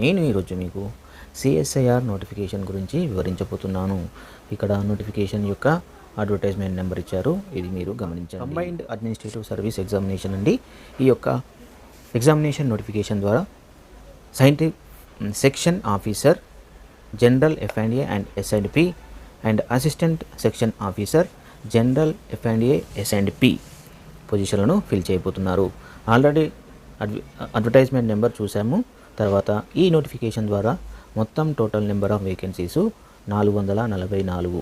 నేను ఈరోజు మీకు సిఎస్ఐఆర్ నోటిఫికేషన్ గురించి వివరించబోతున్నాను. ఇక్కడ నోటిఫికేషన్ యొక్క అడ్వర్టైజ్మెంట్ నెంబర్ ఇచ్చారు, ఇది మీరు గమనించండి. కంబైన్డ్ అడ్మినిస్ట్రేటివ్ సర్వీస్ ఎగ్జామినేషన్ అండి. ఈ యొక్క ఎగ్జామినేషన్ నోటిఫికేషన్ ద్వారా scientific section officer, general F&A and S&P and assistant section officer, general F&A S&P పొజిషన్లను ఫిల్ చేయబోతున్నారు. ఆల్రెడీ అడ్వర్టైజ్మెంట్ నెంబర్ చూసాము. తర్వాత ఈ నోటిఫికేషన్ ద్వారా మొత్తం టోటల్ నెంబర్ ఆఫ్ వేకెన్సీస్ 444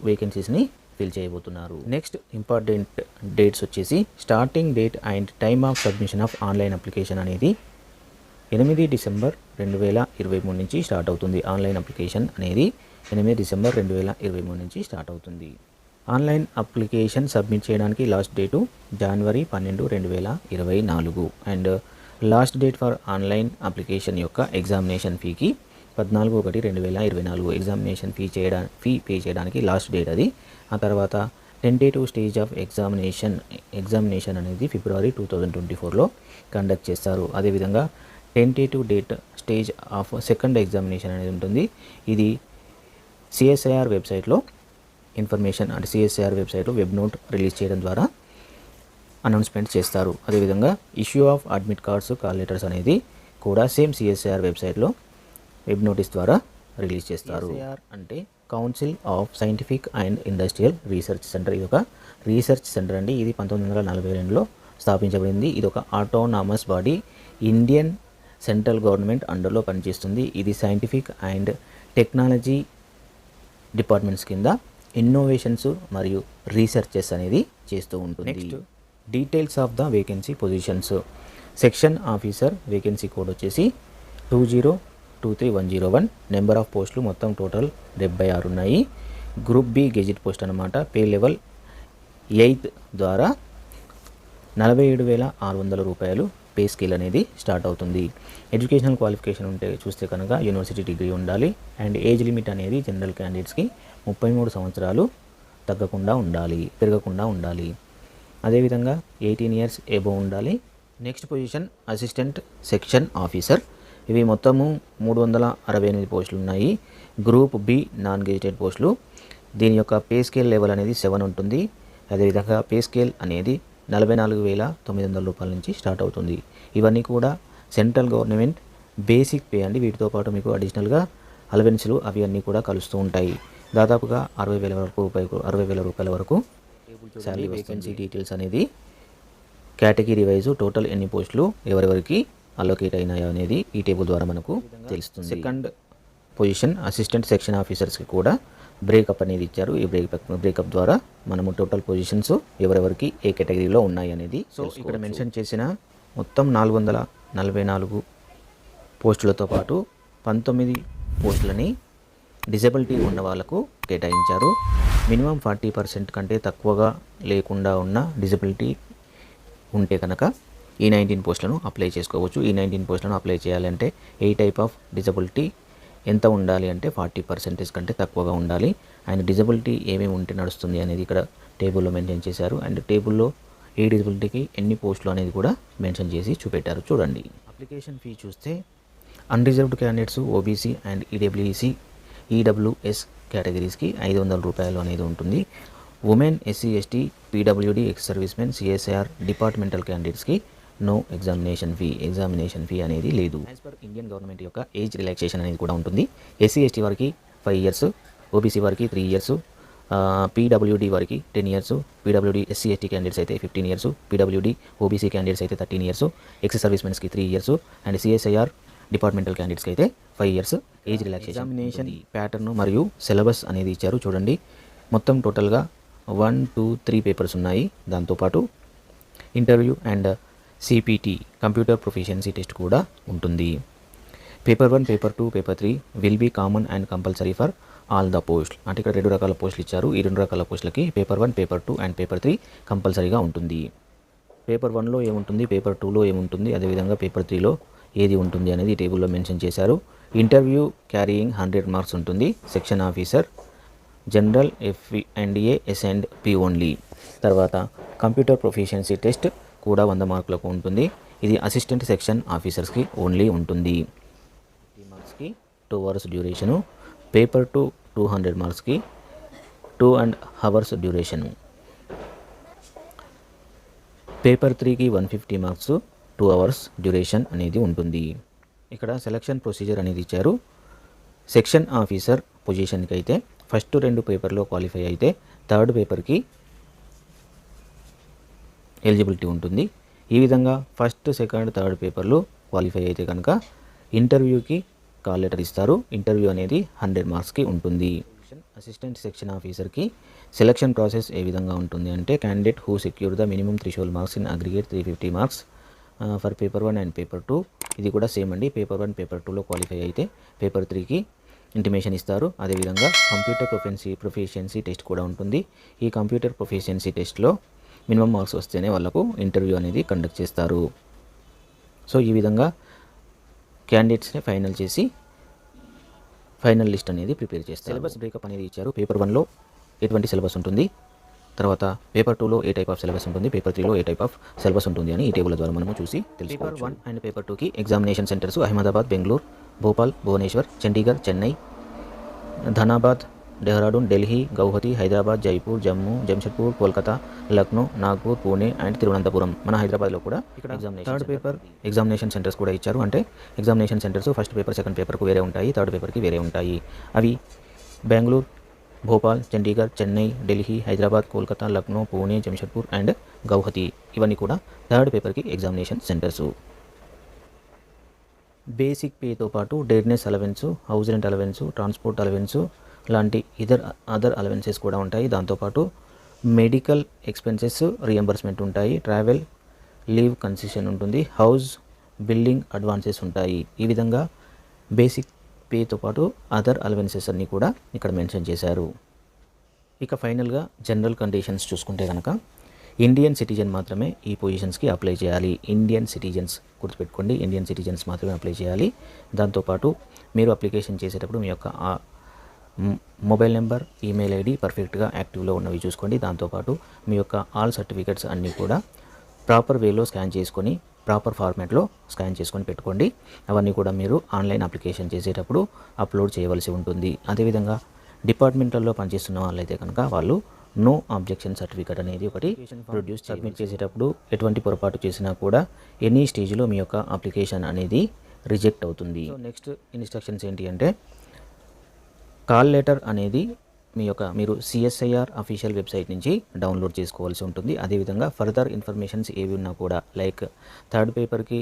వేకెన్సీస్ని ఫిల్ చేయబోతున్నారు. నెక్స్ట్ ఇంపార్టెంట్ డేట్స్ వచ్చేసి starting date and time of submission of online application అనేది 8 డిసెంబర్ 2023 నుంచి స్టార్ట్ అవుతుంది. ఆన్లైన్ అప్లికేషన్ అనేది 8 డిసెంబర్ 2023 నుంచి స్టార్ట్ అవుతుంది. ఆన్లైన్ అప్లికేషన్ సబ్మిట్ చేయడానికి last date January 12, 2024 and last date for online application యొక్క ఎగ్జామినేషన్ ఫీకి 14/1/2024 ఎగ్జామినేషన్ ఫీ పే చేయడానికి last date అది. ఆ తర్వాత టెంటేటివ్ స్టేజ్ ఆఫ్ ఎగ్జామినేషన్ అనేది ఫిబ్రవరి 2024లో కండక్ట్ చేస్తారు. అదేవిధంగా tentative date stage of second examination అనేది ఉంటుంది. ఇది సిఎస్ఐఆర్ వెబ్సైట్లో ఇన్ఫర్మేషన్ అంటే సిఎస్ఐఆర్ వెబ్సైట్లో వెబ్ నోట్ రిలీజ్ చేయడం ద్వారా అనౌన్స్మెంట్ చేస్తారు. అదేవిధంగా issue of admit cards, call letters అనేది కూడా సేమ్ సిఎస్ఐఆర్ వెబ్సైట్లో వెబ్ నోటీస్ ద్వారా రిలీజ్ చేస్తారు. సిఎస్ఐఆర్ అంటే council of scientific and industrial research centre. ఇది ఒక రీసెర్చ్ సెంటర్ అండి. ఇది 1942లో స్థాపించబడింది. ఇది ఒక autonomous body, Indian central government అండర్లో పనిచేస్తుంది. ఇది సైంటిఫిక్ అండ్ టెక్నాలజీ డిపార్ట్మెంట్స్ కింద ఇన్నోవేషన్స్ మరియు రీసెర్చెస్ అనేది చేస్తూ ఉంటుంది. Next details of the vacancy positions. Section officer vacancy code వచ్చేసి 2023101. నెంబర్ ఆఫ్ పోస్టులు మొత్తం టోటల్ 76 ఉన్నాయి. గ్రూప్ బి గెజిట్ పోస్ట్ అనమాట. పే లెవెల్ 8th ద్వారా 47,600 రూపాయలు పే స్కేల్ అనేది స్టార్ట్ అవుతుంది. ఎడ్యుకేషనల్ క్వాలిఫికేషన్ చూస్తే కనుక యూనివర్సిటీ డిగ్రీ ఉండాలి. అండ్ ఏజ్ లిమిట్ అనేది జనరల్ క్యాండిడేట్స్కి 33 సంవత్సరాలు పెరగకుండా ఉండాలి. అదేవిధంగా 18 years ఎబోవ్ ఉండాలి. Next position assistant section officer. ఇవి మొత్తము 368 పోస్టులు ఉన్నాయి. గ్రూప్ బి నాన్ గెజిటెడ్ పోస్టులు. దీని యొక్క పే స్కేల్ లెవెల్ అనేది 7 ఉంటుంది. అదేవిధంగా పే స్కేల్ అనేది 44,900 రూపాయల నుంచి స్టార్ట్ అవుతుంది. ఇవన్నీ కూడా సెంట్రల్ గవర్నమెంట్ బేసిక్ పే అండి. వీటితో పాటు మీకు అడిషనల్గా అలవెన్స్లు అవి అన్నీ కూడా కలుస్తూ ఉంటాయి. దాదాపుగా 60,000 రూపాయల వరకు శాలరీ. వేకెన్సీ డీటెయిల్స్ అనేది కేటగిరీ వైజ్ టోటల్ ఎన్ని పోస్టులు ఎవరెవరికి అలొకేట్ అయినాయో అనేది ఈ టేబుల్ ద్వారా మనకు తెలుస్తుంది. సెకండ్ పొజిషన్ అసిస్టెంట్ సెక్షన్ ఆఫీసర్స్కి కూడా బ్రేకప్ అనేది ఇచ్చారు. ఈ బ్రేకప్ ద్వారా మనము టోటల్ పొజిషన్స్ ఎవరెవరికి ఏ కేటగిరీలో ఉన్నాయి అనేది. సో ఇక్కడ మెన్షన్ చేసిన మొత్తం 444 పోస్టులతో పాటు 19 పోస్టులని డిజబిలిటీ ఉన్న వాళ్ళకు కేటాయించారు. మినిమం 40% కంటే తక్కువగా లేకుండా ఉన్న డిజబిలిటీ ఉంటే కనుక ఈ 19 పోస్టులను అప్లై చేసుకోవచ్చు. ఈ 19 పోస్టులను అప్లై చేయాలంటే ఏ టైప్ ఆఫ్ డిజబిలిటీ ఎంత ఉండాలి అంటే 40% కంటే తక్కువగా ఉండాలి. అండ్ డిజబిలిటీ ఏమేమి ఉంటే నడుస్తుంది అనేది ఇక్కడ టేబుల్లో మెన్షన్ చేశారు. అండ్ టేబుల్లో ఏ డిజబిలిటీకి ఎన్ని పోస్టులు అనేది కూడా మెన్షన్ చేసి చూపెట్టారు. చూడండి. అప్లికేషన్ ఫీ చూస్తే unreserved candidates, OBC and EWS కేటగిరీస్కి 500 రూపాయలు అనేది ఉంటుంది. Women, SC, ST, PWD, ex service men, CSIR departmental క్యాండిడేట్స్కి నో ఎగ్జామినేషన్ ఫీ అనేది లేదు. యాజ్ పర్ ఇండియన్ గవర్నమెంట్ యొక్క ఏజ్ రిలాక్సేషన్ అనేది కూడా ఉంటుంది. ఎస్సీ ఎస్టీ వారికి 5 years, ఓబీసీ వారికి 3 years, పీడబ్ల్యూడీ వారికి 10 years, PWD SC ST candidates అయితే 15 years, పీడబ్ల్యూడీ ఓబీసీ క్యాండిడేట్స్ అయితే 13 years, ఎక్స్ సర్వీస్ మెన్స్కి 3 years అండ్ సిఎస్ఐఆర్ డిపార్ట్మెంటల్ క్యాండిడేట్స్కి అయితే 5 years age relaxation. Examination pattern మరియు సిలబస్ అనేది ఇచ్చారు. చూడండి, మొత్తం టోటల్గా 1, 2, 3 పేపర్స్ ఉన్నాయి. దాంతోపాటు interview and CPT computer proficiency test కూడా ఉంటుంది. Paper 1, paper 2, paper 3 will be common and compulsory for all the post. అంటే ఇక్కడ 2 రకాల పోస్టులు ఇచ్చారు. ఈ 2 రకాల పోస్టులకి పేపర్ 1, పేపర్ 2 అండ్ పేపర్ 3 కంపల్సరీగా ఉంటుంది. పేపర్ 1లో ఏముంటుంది, పేపర్ 2లో ఏముంటుంది, అదేవిధంగా పేపర్ 3లో ఏది ఉంటుంది అనేది టేబుల్లో మెన్షన్ చేశారు. ఇంటర్వ్యూ క్యారీయింగ్ 100 మార్క్స్ ఉంటుంది. Section officer, general F&A S&P only. తర్వాత కంప్యూటర్ ప్రొఫిషియన్సీ టెస్ట్ కూడా 100 మార్కులకు ఉంటుంది. ఇది అసిస్టెంట్ సెక్షన్ ఆఫీసర్స్కి ఓన్లీ ఉంటుంది. 2 అవర్స్ డ్యూరేషను. పేపర్ 2 200 మార్క్స్కి 2.5 అవర్స్ డ్యూరేషను. పేపర్ 3కి 150 మార్క్స్ 2 అవర్స్ డ్యూరేషన్ అనేది ఉంటుంది. ఇక్కడ సెలక్షన్ ప్రొసీజర్ అనేది ఇచ్చారు. సెక్షన్ ఆఫీసర్ పొజిషన్కి అయితే ఫస్ట్ 2 పేపర్లో క్వాలిఫై అయితే థర్డ్ పేపర్కి ఎలిజిబిలిటీ ఉంటుంది. ఈ విధంగా ఫస్ట్, సెకండ్, థర్డ్ పేపర్లు క్వాలిఫై అయితే కనుక ఇంటర్వ్యూకి కాల్ లెటర్ ఇస్తారు. ఇంటర్వ్యూ అనేది 100 మార్క్స్కి ఉంటుంది. అసిస్టెంట్ సెక్షన్ ఆఫీసర్కి సెలక్షన్ ప్రాసెస్ ఏ విధంగా ఉంటుంది అంటే candidate who secure the minimum threshold marks in aggregate 350 marks for paper 1 and paper 2. ఇది కూడా సేమ్ అండి. పేపర్ 1, పేపర్ 2లో క్వాలిఫై అయితే పేపర్ 3కి ఇంటిమేషన్ ఇస్తారు. అదేవిధంగా కంప్యూటర్ ప్రొఫిషియన్సీ టెస్ట్ కూడా ఉంటుంది. ఈ కంప్యూటర్ ప్రొఫిషియన్సీ టెస్ట్లో మినిమం మార్క్స్ వస్తేనే వాళ్ళకు ఇంటర్వ్యూ అనేది కండక్ట్ చేస్తారు. సో ఈ విధంగా క్యాండిడేట్స్ని ఫైనల్ చేసి ఫైనల్ లిస్ట్ అనేది ప్రిపేర్ చేస్తారు. సిలబస్ బ్రేకప్ అనేది ఇచ్చారు. పేపర్ 1లో ఎటువంటి సిలబస్ ఉంటుంది, తర్వాత పేపర్ 2లో ఏ టైప్ ఆఫ్ సిలబస్ ఉంటుంది, పేపర్ 3లో ఏ టైప్ ఆఫ్ సిలబస్ ఉంటుంది అని ఈ టేబుల్ ద్వారా మనము చూసి తెలుసుకోవచ్చు. పేపర్ 1 అండ్ పేపర్ 2కి examination centres Ahmedabad, Bengaluru, Bhopal, Bhubaneswar, Chandigarh, Chennai, Dhanbad, Dehradun, Delhi, Guwahati, Hyderabad, Jaipur, Jammu, Jamshedpur, Kolkata, Lucknow, Nagpur, Pune and Thiruvananthapuram. మన హైదరాబాద్లో కూడా ఇక్కడ థర్డ్ పేపర్ ఎగ్జామినేషన్ సెంటర్స్ కూడా ఇచ్చారు. అంటే examination centres first paper, second పేపర్కు వేరే ఉంటాయి, థర్డ్ పేపర్కి వేరే ఉంటాయి. అవి బెంగళూరు, భోపాల్, చండీగఢ్, చెన్నై, ఢిల్లీ, హైదరాబాద్, కోల్కతా, లక్నో, పూణే, జంషెడ్పూర్ అండ్ గౌహతి. ఇవన్నీ కూడా థర్డ్ పేపర్కి ఎగ్జామినేషన్ సెంటర్సు. బేసిక్ పేతో పాటు dearness allowance, house rent allowance, transport allowance లాంటి అదర్ అలవెన్సెస్ కూడా ఉంటాయి. దాంతోపాటు మెడికల్ ఎక్స్పెన్సెస్ రియంబర్స్మెంట్ ఉంటాయి, ట్రావెల్ లీవ్ కన్సెషన్ ఉంటుంది, హౌస్ బిల్డింగ్ అడ్వాన్సెస్ ఉంటాయి. ఈ విధంగా బేసిక్ పేతో పాటు అదర్ అలవెన్సెస్ అన్నీ కూడా ఇక్కడ మెన్షన్ చేశారు. ఇక ఫైనల్గా జనరల్ కండిషన్స్ చూసుకుంటే కనుక ఇండియన్ సిటిజన్ మాత్రమే ఈ పొజిషన్స్కి అప్లై చేయాలి. ఇండియన్ సిటిజన్స్ గుర్తుపెట్టుకోండి, ఇండియన్ సిటిజన్స్ మాత్రమే అప్లై చేయాలి. దాంతోపాటు మీరు అప్లికేషన్ చేసేటప్పుడు మీ యొక్క మొబైల్ నెంబర్, ఈమెయిల్ ఐడి పర్ఫెక్ట్గా యాక్టివ్లో ఉన్నవి చూసుకోండి. దాంతోపాటు మీ యొక్క ఆల్ సర్టిఫికేట్స్ అన్నీ కూడా ప్రాపర్ వేలో స్కాన్ చేసుకొని ప్రాపర్ ఫార్మాట్లో స్కాన్ చేసుకొని పెట్టుకోండి. అవన్నీ కూడా మీరు ఆన్లైన్ అప్లికేషన్ చేసేటప్పుడు అప్లోడ్ చేయవలసి ఉంటుంది. అదేవిధంగా డిపార్ట్మెంట్లలో పనిచేస్తున్న వాళ్ళైతే కనుక వాళ్ళు నో అబ్జెక్షన్ సర్టిఫికేట్ అనేది ఒకటి ప్రొడ్యూస్ సబ్మిట్ చేసేటప్పుడు ఎటువంటి పొరపాటు చేసినా కూడా ఎనీ స్టేజ్లో మీ యొక్క అప్లికేషన్ అనేది రిజెక్ట్ అవుతుంది. సో నెక్స్ట్ ఇన్స్ట్రక్షన్స్ ఏంటి అంటే కాల్ లెటర్ అనేది మీరు సిఎస్ఐఆర్ అఫీషియల్ వెబ్సైట్ నుంచి డౌన్లోడ్ చేసుకోవాల్సి ఉంటుంది. అదేవిధంగా ఫర్దర్ ఇన్ఫర్మేషన్స్ ఏవి ఉన్నా కూడా లైక్ థర్డ్ పేపర్కి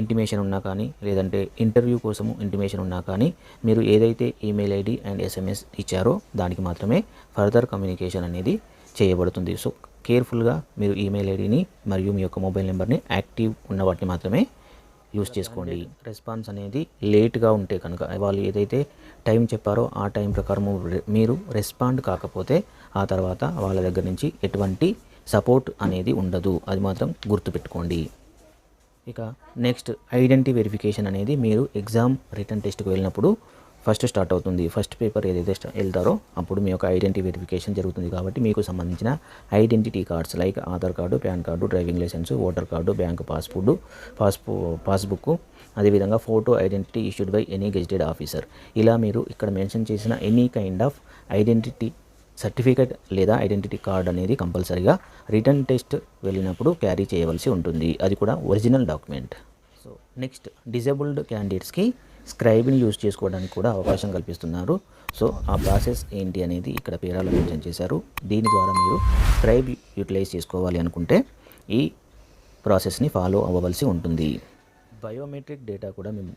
ఇంటిమేషన్ ఉన్నా కానీ లేదంటే ఇంటర్వ్యూ కోసము ఇంటిమేషన్ ఉన్నా కానీ మీరు ఏదైతే ఈమెయిల్ ఐడి అండ్ ఎస్ఎంఎస్ ఇచ్చారో దానికి మాత్రమే ఫర్దర్ కమ్యూనికేషన్ అనేది చేయబడుతుంది. సో కేర్ఫుల్గా మీరు ఈమెయిల్ ఐడిని మరియు మీ యొక్క మొబైల్ నెంబర్ని యాక్టివ్ ఉన్న వాటిని మాత్రమే యూస్ చేసుకోండి. రెస్పాన్స్ అనేది లేట్గా ఉంటే కనుక వాళ్ళు ఏదైతే టైం చెప్పారో ఆ టైం ప్రకారం మీరు రెస్పాండ్ కాకపోతే ఆ తర్వాత వాళ్ళ దగ్గర నుంచి ఎటువంటి సపోర్ట్ అనేది ఉండదు. అది మాత్రం గుర్తుపెట్టుకోండి. ఇక నెక్స్ట్ ఐడెంటిటీ వెరిఫికేషన్ అనేది మీరు ఎగ్జామ్ రిటర్న్ టెస్ట్కి వెళ్ళినప్పుడు ఫస్ట్ స్టార్ట్ అవుతుంది. ఫస్ట్ పేపర్ ఏదైతే వెళ్తారో అప్పుడు మీ యొక్క ఐడెంటిటీ వెరిఫికేషన్ జరుగుతుంది. కాబట్టి మీకు సంబంధించిన identity cards like Aadhaar card, PAN card, driving licence, voter card, bank passbook, అదేవిధంగా photo identity issued by any gazetted officer. ఇలా మీరు ఇక్కడ మెన్షన్ చేసిన any kind of identity certificate లేదా ఐడెంటిటీ కార్డ్ అనేది కంపల్సరీగా రిటర్న్ టెస్ట్ వెళ్ళినప్పుడు క్యారీ చేయవలసి ఉంటుంది. అది కూడా original document. So next disabled క్యాండిడేట్స్కి స్క్రైబ్ని యూజ్ చేసుకోవడానికి కూడా అవకాశం కల్పిస్తున్నారు. సో ఆ ప్రాసెస్ ఏంటి అనేది ఇక్కడ పేరాలో మెన్షన్ చేశారు. దీని ద్వారా మీరు స్క్రైబ్ యూటిలైజ్ చేసుకోవాలి అనుకుంటే ఈ ప్రాసెస్ని ఫాలో అవ్వవలసి ఉంటుంది. బయోమెట్రిక్ డేటా కూడా మేము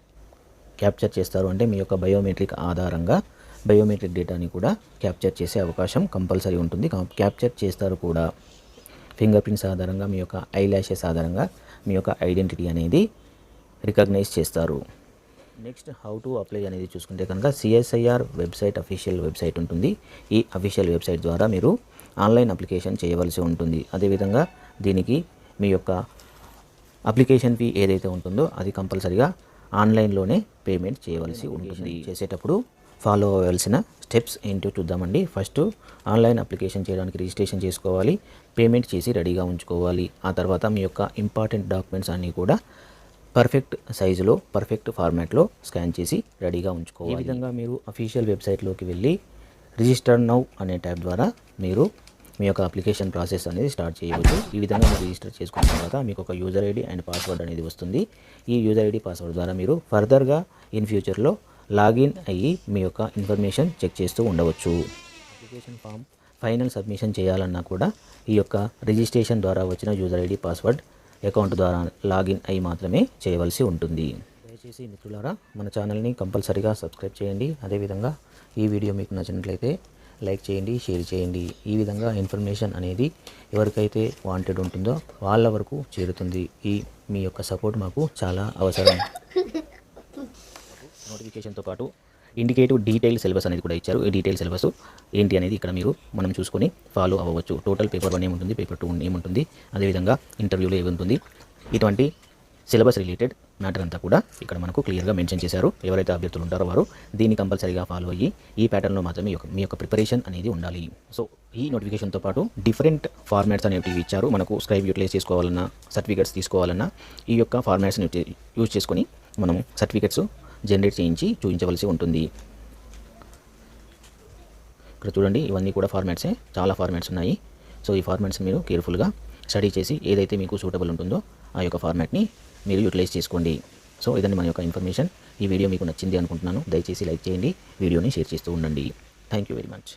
క్యాప్చర్ చేస్తారు. అంటే మీ యొక్క బయోమెట్రిక్ ఆధారంగా బయోమెట్రిక్ డేటాని కూడా క్యాప్చర్ చేసే అవకాశం కంపల్సరీ ఉంటుంది. క్యాప్చర్ చేస్తారు కూడా. ఫింగర్ ప్రింట్స్ ఆధారంగా మీ యొక్క ఐ ల్యాషెస్ ఆధారంగా మీ యొక్క ఐడెంటిటీ అనేది రికగ్నైజ్ చేస్తారు. నెక్స్ట్ హౌ టు అప్లై అనేది చూసుకుంటే కనుక సిఎస్ఐఆర్ వెబ్సైట్ అఫీషియల్ వెబ్సైట్ ఉంటుంది. ఈ అఫీషియల్ వెబ్సైట్ ద్వారా మీరు ఆన్లైన్ అప్లికేషన్ చేయవలసి ఉంటుంది. అదేవిధంగా దీనికి మీ యొక్క అప్లికేషన్ ఫీ ఏదైతే ఉంటుందో అది కంపల్సరీగా ఆన్లైన్లోనే పేమెంట్ చేయవలసి ఉంటుంది. చేసేటప్పుడు ఫాలో అవ్వాల్సిన స్టెప్స్ ఏంటో చూద్దామండి. ఫస్ట్ ఆన్లైన్ అప్లికేషన్ చేయడానికి రిజిస్ట్రేషన్ చేసుకోవాలి, పేమెంట్ చేసి రెడీగా ఉంచుకోవాలి. ఆ తర్వాత మీ యొక్క ఇంపార్టెంట్ డాక్యుమెంట్స్ అన్నీ కూడా పర్ఫెక్ట్ సైజులో పర్ఫెక్ట్ ఫార్మాట్లో స్కాన్ చేసి రెడీగా ఉంచుకోవాలి. ఈ విధంగా మీరు అఫీషియల్ వెబ్సైట్లోకి వెళ్ళి రిజిస్టర్ నౌ అనే ట్యాబ్ ద్వారా మీరు మీ యొక్క అప్లికేషన్ ప్రాసెస్ అనేది స్టార్ట్ చేయవచ్చు. ఈ విధంగా మీరు రిజిస్టర్ చేసుకున్న తర్వాత మీకు ఒక యూజర్ ఐడి అండ్ పాస్వర్డ్ అనేది వస్తుంది. ఈ యూజర్ ఐడి పాస్వర్డ్ ద్వారా మీరు ఫర్దర్గా ఇన్ ఫ్యూచర్లో లాగిన్ అయ్యి మీ యొక్క ఇన్ఫర్మేషన్ చెక్ చేస్తూ ఉండవచ్చు. అప్లికేషన్ ఫామ్ ఫైనల్ సబ్మిషన్ చేయాలన్నా కూడా ఈ యొక్క రిజిస్ట్రేషన్ ద్వారా వచ్చిన యూజర్ ఐడి పాస్వర్డ్ అకౌంట్ ద్వారా లాగిన్ అయ్యి మాత్రమే చేయవలసి ఉంటుంది. దయచేసి మిత్రులారా మన ఛానల్ని కంపల్సరీగా సబ్స్క్రైబ్ చేయండి. అదేవిధంగా ఈ వీడియో మీకు నచ్చినట్లయితే లైక్ చేయండి, షేర్ చేయండి. ఈ విధంగా ఇన్ఫర్మేషన్ అనేది ఎవరికైతే వాంటెడ్ ఉంటుందో వాళ్ళ వరకు చేరుతుంది. మీ యొక్క సపోర్ట్ మాకు చాలా అవసరం. నోటిఫికేషన్తో పాటు ఇండికేటివ్ డీటెయిల్ సిలబస్ అనేది కూడా ఇచ్చారు. ఈ డీటెయిల్ సిలబస్ ఏంటి అనేది ఇక్కడ మనం చూసుకొని ఫాలో అవ్వవచ్చు. టోటల్ పేపర్ 1 ఏముంటుంది, పేపర్ 2 ఏముంటుంది, అదేవిధంగా ఇంటర్వ్యూలో ఏముంటుంది, ఇటువంటి సిలబస్ రిలేటెడ్ మ్యాటర్ అంతా కూడా ఇక్కడ మనకు క్లియర్గా మెన్షన్ చేశారు. ఎవరైతే అభ్యర్థులు ఉంటారో వారు దీన్ని కంపల్సరీగా ఫాలో అయ్యి ఈ ప్యాటర్న్లో మాత్రమే మీ యొక్క ప్రిపరేషన్ అనేది ఉండాలి. సో ఈ నోటిఫికేషన్తో పాటు డిఫరెంట్ ఫార్మాట్స్ అనేవి ఇచ్చారు. మనకు స్క్రైబ్ యూటిలైజ్ చేసుకోవాలన్నా, సర్టిఫికేట్స్ తీసుకోవాలన్నా ఈ యొక్క ఫార్మాట్స్ని యూజ్ చేసుకొని మనము సర్టిఫికేట్స్ జనరేట్ చేయించి చూపించవలసి ఉంటుంది. ఇక్కడ చూడండి, ఇవన్నీ కూడా ఫార్మాట్సే, చాలా ఫార్మాట్స్ ఉన్నాయి. సో ఈ ఫార్మాట్స్ మీరు కేర్ఫుల్గా స్టడీ చేసి ఏదైతే మీకు సూటబుల్ ఉంటుందో ఆ యొక్క ఫార్మాట్ని మీరు యూటిలైజ్ చేసుకోండి. సో ఇదండి మన యొక్క ఇన్ఫర్మేషన్. ఈ వీడియో మీకు నచ్చింది అనుకుంటున్నాను. దయచేసి లైక్ చేయండి, వీడియోని షేర్ చేస్తూ ఉండండి. Thank you very much.